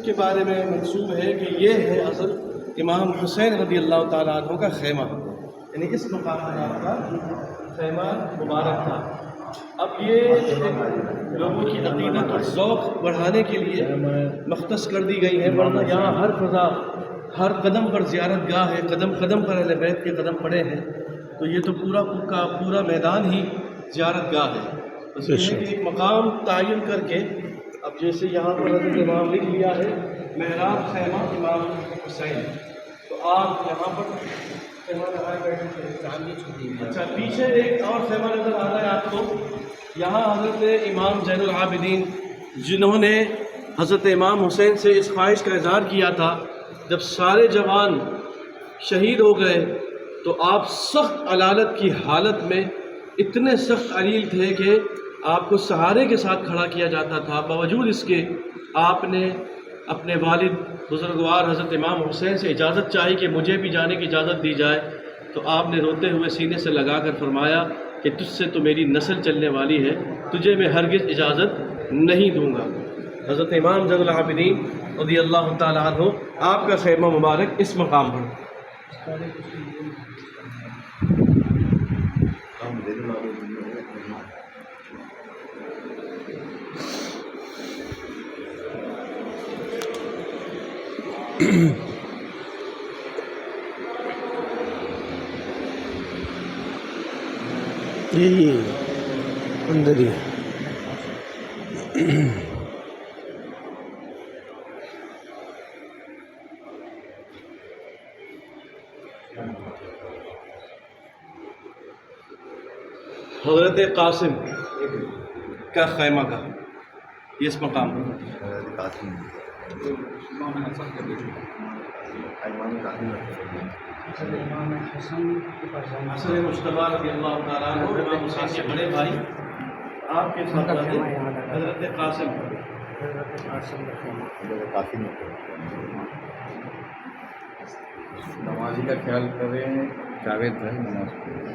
کے بارے میں منسوب ہے کہ یہ ہے حضرت امام حسین رضی اللہ تعالیٰ عنہ کا خیمہ، یعنی اس مقام پر آپ کا خیمہ مبارک تھا۔ اب یہ لوگوں کی عقیدت اور ذوق بڑھانے کے لیے مختص کر دی گئی ہے، ورنہ یہاں ہر فضا ہر قدم پر زیارت گاہ ہے، قدم قدم پر اہل بیت کے قدم پڑے ہیں، تو یہ تو پورا میدان ہی زیارت گاہ ہے۔ بس یہ ہے کہ ایک مقام تعین کر کے، اب جیسے یہاں پر حضرت امام لکھ لیا ہے محراب خیمہ امام حسین، تو آپ یہاں پر خیمہ لگائے بیٹھے۔ اچھا، پیچھے ایک اور خیمہ نظر آ رہا ہے آپ کو، یہاں حضرت امام زین العابدین جنہوں نے حضرت امام حسین سے اس خواہش کا اظہار کیا تھا جب سارے جوان شہید ہو گئے تو آپ سخت علالت کی حالت میں اتنے سخت علیل تھے کہ آپ کو سہارے کے ساتھ کھڑا کیا جاتا تھا، باوجود اس کے آپ نے اپنے والد بزرگوار حضرت امام حسین سے اجازت چاہی کہ مجھے بھی جانے کی اجازت دی جائے، تو آپ نے روتے ہوئے سینے سے لگا کر فرمایا کہ تجھ سے تو میری نسل چلنے والی ہے، تجھے میں ہرگز اجازت نہیں دوں گا۔ حضرت امام زین العابدین رضی اللہ تعالیٰ عنہ آپ کا خیمہ مبارک اس مقام پر۔ یہی اندر ہی ہے۔ حضرت قاسم کا خیمہ کا یہ اس مقام پر۔ حسن مجتبیٰ رضی اللہ تعالیٰ عنہ امام حسین کے بڑے بھائی، آپ کے ساتھ حضرت قاسم۔ نمازی کا خیال کریں، جاوید بھائی نماز پڑھیں۔